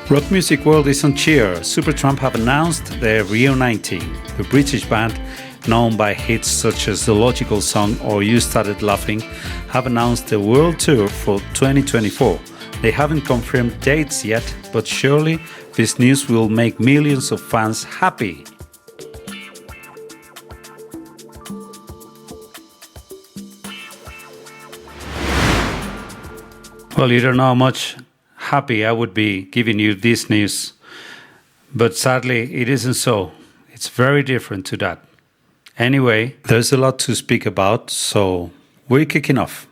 Rock music world is on cheer. Supertramp have announced their reuniting. The British band, known by hits such as The Logical Song or You Started Laughing, have announced a world tour for 2024. They haven't confirmed dates yet, but surely this news will make millions of fans happy. Well, you don't know how much happy I would be giving you this news, but sadly it isn't so. It's very different to that. Anyway, there's a lot to speak about, so we're kicking off.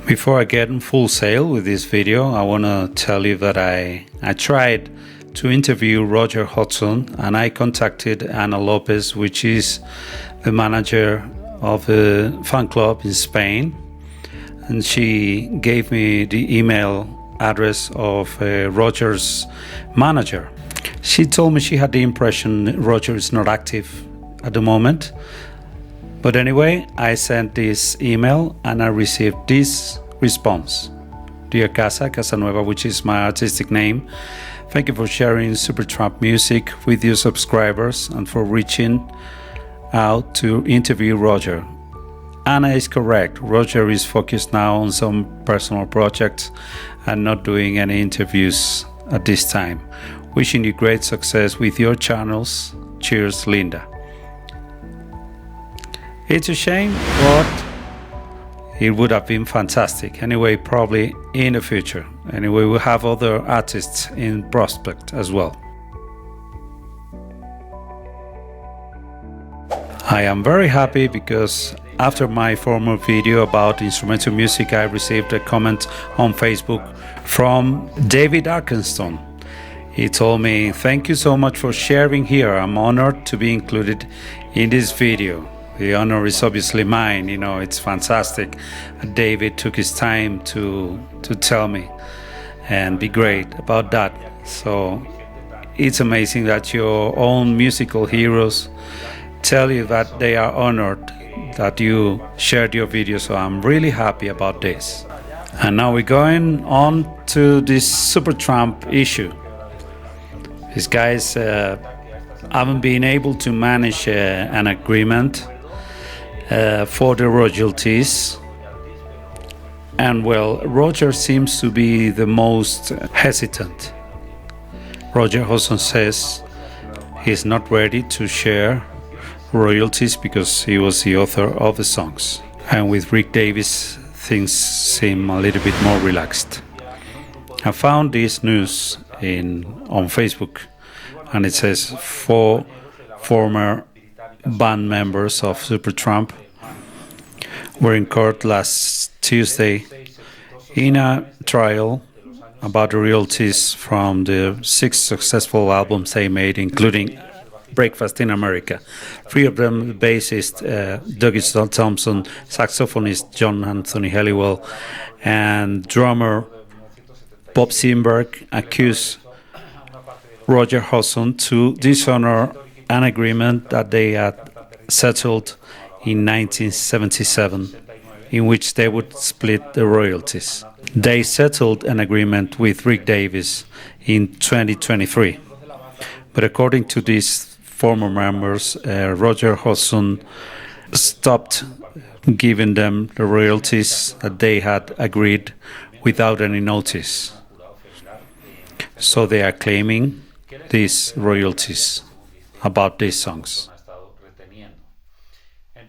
Before I get in full sail with this video, I want to tell you that I tried to interview Roger Hodgson, and I contacted Ana Lopez, which is the manager of a fan club in Spain, and she gave me the email address of Roger's manager. She told me she had the impression Roger is not active at the moment. But anyway, I sent this email and I received this response. Dear Casanueva, which is my artistic name, thank you for sharing Supertramp music with your subscribers and for reaching out to interview Roger. Anna is correct. Roger is focused now on some personal projects and not doing any interviews at this time. Wishing you great success with your channels. Cheers, Linda. It's a shame, but it would have been fantastic. Anyway, probably in the future. Anyway, we'll have other artists in prospect as well. I am very happy because after my former video about instrumental music, I received a comment on Facebook from David Arkenstone. He told me, "Thank you so much for sharing here. I'm honored to be included in this video." The honor is obviously mine, it's fantastic. David took his time to tell me and be great about that. So it's amazing that your own musical heroes tell you that they are honored that you shared your video. So I'm really happy about this. And now we're going on to this Supertramp issue. These guys haven't been able to manage an agreement for the royalties, and well, Roger seems to be the most hesitant. Roger Hodgson says he's not ready to share royalties because he was the author of the songs, and with Rick Davies things seem a little bit more relaxed. I found this news on Facebook, and it says 4 former band members of Supertramp were in court last Tuesday in a trial about the royalties from the 6 successful albums they made, including Breakfast in America. 3 of them, the bassist Doug Thompson, saxophonist John Anthony Helliwell, and drummer Bob Simberg, accused Roger Hodgson to dishonor an agreement that they had settled in 1977, in which they would split the royalties. They settled an agreement with Rick Davies in 2023. But according to these former members, Roger Hodgson stopped giving them the royalties that they had agreed without any notice. So they are claiming these royalties about these songs.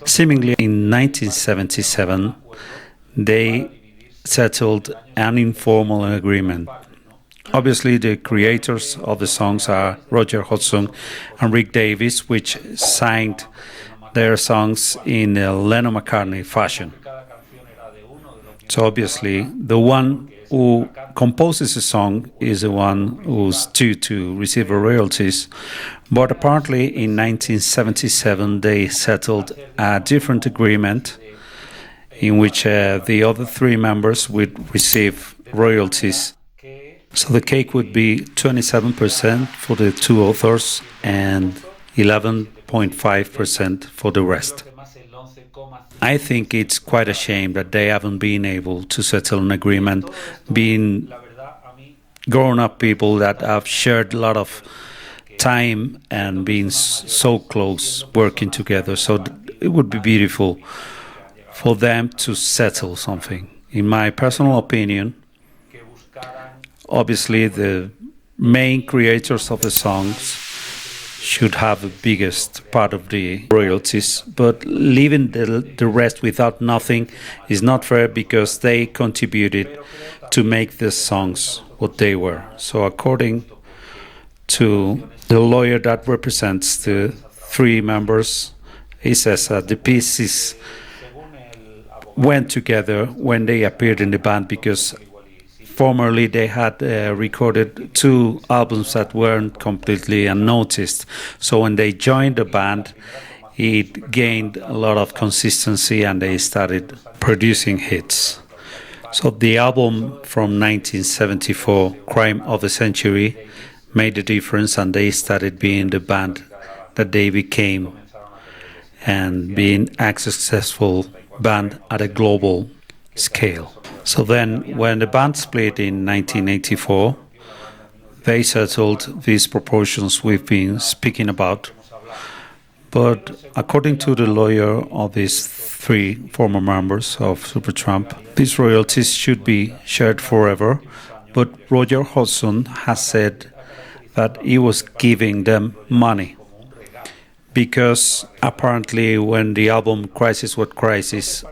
Seemingly in 1977, they settled an informal agreement. Obviously, the creators of the songs are Roger Hodgson and Rick Davies, which signed their songs in a Lennon-McCartney fashion. So obviously, the one who composes a song is the one who's due to receive royalties. But apparently, in 1977, they settled a different agreement in which the other three members would receive royalties. So the cake would be 27% for the two authors and 11.5% for the rest. I think it's quite a shame that they haven't been able to settle an agreement, being grown-up people that have shared a lot of time and been so close working together. So it would be beautiful for them to settle something. In my personal opinion, obviously the main creators of the songs should have the biggest part of the royalties, but leaving the rest without nothing is not fair because they contributed to make the songs what they were. So according to the lawyer that represents the three members, he says that the pieces went together when they appeared in the band because formerly they had recorded two albums that weren't completely unnoticed. So when they joined the band, it gained a lot of consistency and they started producing hits. So the album from 1974, Crime of the Century, made a difference and they started being the band that they became and being a successful band at a global scale. So then, when the band split in 1984, they settled these proportions we've been speaking about. But according to the lawyer of these three former members of Supertramp, these royalties should be shared forever. But Roger Hodgson has said that he was giving them money because apparently when the album Crisis What Crisis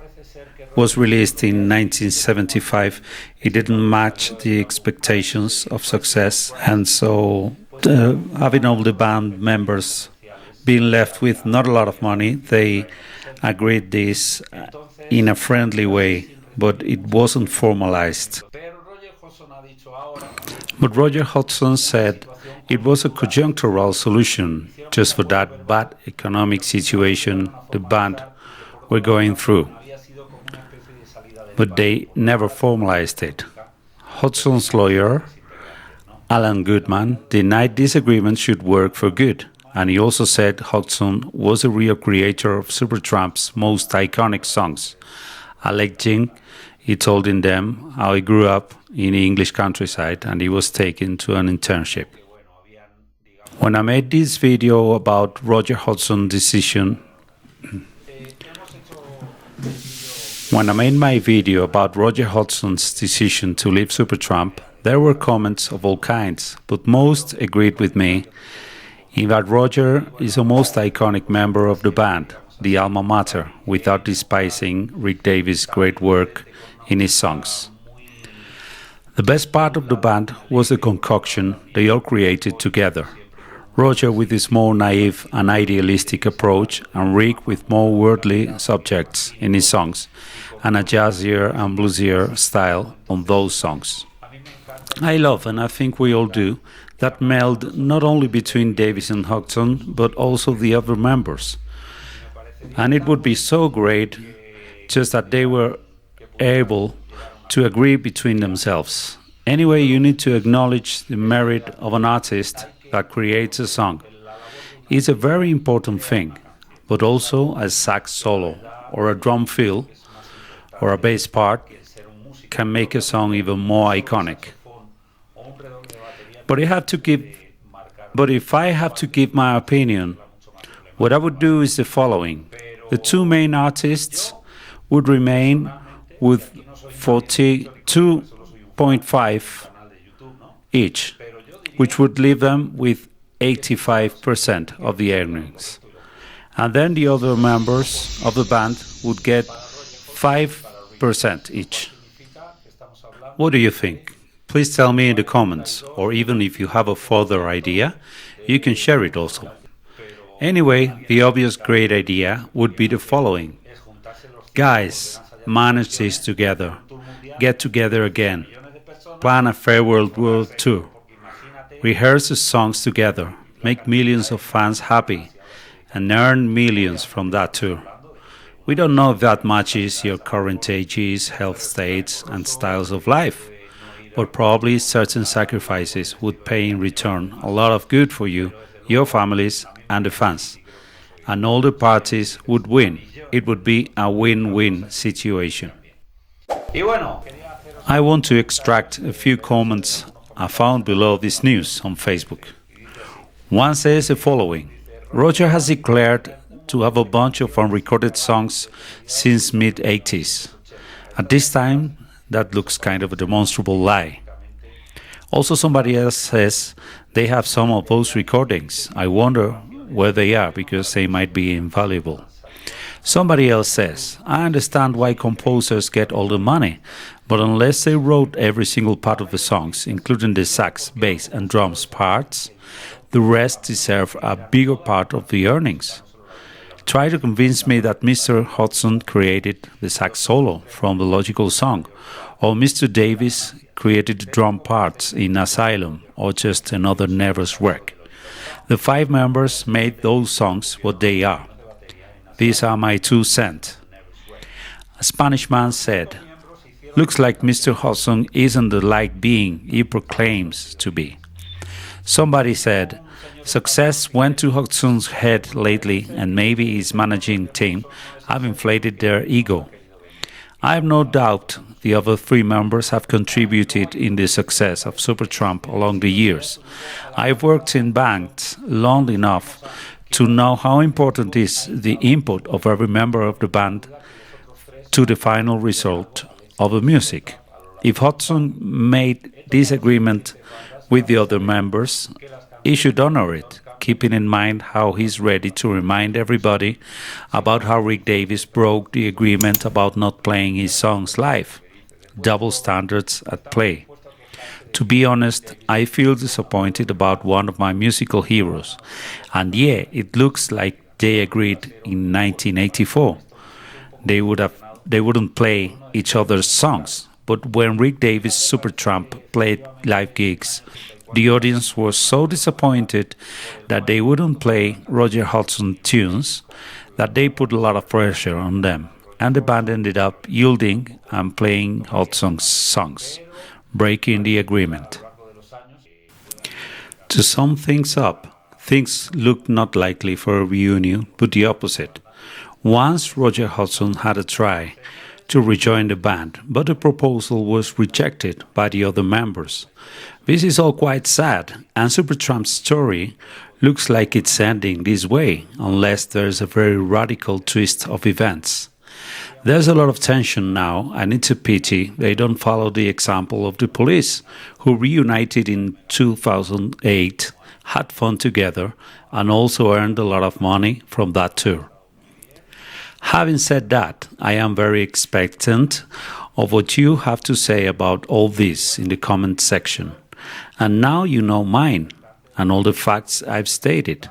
was released in 1975, it didn't match the expectations of success, and so having all the band members being left with not a lot of money, they agreed this in a friendly way, but it wasn't formalized. But Roger Hodgson said it was a conjunctural solution just for that bad economic situation the band were going through. But they never formalized it. Hodgson's lawyer, Alan Goodman, denied this agreement should work for good, and he also said Hodgson was a real creator of Supertramp's most iconic songs, alleging he told in them how he grew up in the English countryside and he was taken to an internship. When I made this video about Roger Hodgson's decision, When I made my video about Roger Hodgson's decision to leave Supertramp, there were comments of all kinds, but most agreed with me in that Roger is the most iconic member of the band, the alma mater, without despising Rick Davies' great work in his songs. The best part of the band was the concoction they all created together. Roger with his more naive and idealistic approach, and Rick with more worldly subjects in his songs, and a jazzier and bluesier style on those songs. I love, and I think we all do, that meld not only between Davies and Hodgson, but also the other members. And it would be so great just that they were able to agree between themselves. Anyway, you need to acknowledge the merit of an artist that creates a song. It's a very important thing, but also a sax solo or a drum fill or a bass part can make a song even more iconic. But if I have to give my opinion, what I would do is the following. The two main artists would remain with 42.5 each, which would leave them with 85% of the earnings. And then the other members of the band would get 5% each. What do you think? Please tell me in the comments, or even if you have a further idea, you can share it also. Anyway, the obvious great idea would be the following. Guys, manage this together. get together again, plan a farewell world tour, rehearse the songs together, make millions of fans happy, and earn millions from that tour. We don't know if that matches your current ages, health states, and styles of life, but probably certain sacrifices would pay in return a lot of good for you, your families, and the fans. And all the parties would win. It would be a win-win situation. I want to extract a few comments I found below this news on Facebook. One says the following: Roger has declared to have a bunch of unrecorded songs since mid-80s. At this time, that looks kind of a demonstrable lie. Also, somebody else says they have some of those recordings. I wonder where they are because they might be invaluable. Somebody else says, I understand why composers get all the money, but unless they wrote every single part of the songs, including the sax, bass, and drums parts, the rest deserve a bigger part of the earnings. Try to convince me that Mr. Hodgson created the sax solo from the Logical Song, or Mr. Davis created the drum parts in Asylum, or just another nervous wreck. The 5 members made those songs what they are. These are my 2 cents. A Spanish man said, looks like Mr. Hodgson isn't the light being he proclaims to be. Somebody said, success went to Hodgson's head lately and maybe his managing team have inflated their ego. I have no doubt the other 3 members have contributed in the success of Supertramp along the years. I've worked in bands long enough to know how important is the input of every member of the band to the final result of the music. If Hodgson made this agreement with the other members, he should honor it, keeping in mind how he's ready to remind everybody about how Rick Davies broke the agreement about not playing his songs live. Double standards at play. To be honest, I feel disappointed about one of my musical heroes. And yeah, it looks like they agreed in 1984. They wouldn't play each other's songs. But when Rick Davies' Supertramp played live gigs, the audience was so disappointed that they wouldn't play Roger Hodgson tunes that they put a lot of pressure on them. And the band ended up yielding and playing Hodgson's songs, breaking the agreement. To sum things up, things looked not likely for a reunion, but the opposite. Once Roger Hodgson had a try to rejoin the band, but the proposal was rejected by the other members. This is all quite sad, and Supertramp's story looks like it's ending this way, unless there's a very radical twist of events. There's a lot of tension now, and it's a pity they don't follow the example of the Police, who reunited in 2008, had fun together, and also earned a lot of money from that tour. Having said that, I am very expectant of what you have to say about all this in the comment section. And now you know mine and all the facts I've stated.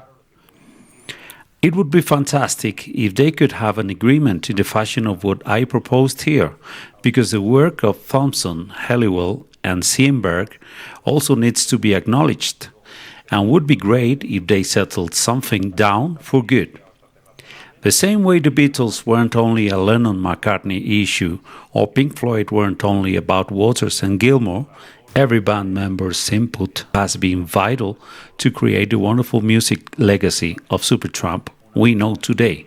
It would be fantastic if they could have an agreement in the fashion of what I proposed here, because the work of Thompson, Helliwell, and Seenberg also needs to be acknowledged, and would be great if they settled something down for good. The same way the Beatles weren't only a Lennon-McCartney issue, or Pink Floyd weren't only about Waters and Gilmour, every band member's input has been vital to create the wonderful music legacy of Supertramp we know today.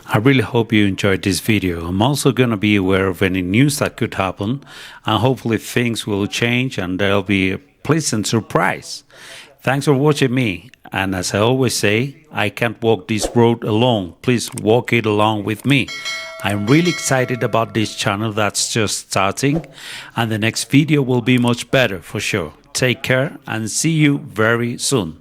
I really hope you enjoyed this video. I'm also going to be aware of any news that could happen, and hopefully things will change and there'll be a pleasant surprise. Thanks for watching me, and as I always say, I can't walk this road alone. Please walk it along with me. I'm really excited about this channel that's just starting, and the next video will be much better for sure. Take care and see you very soon.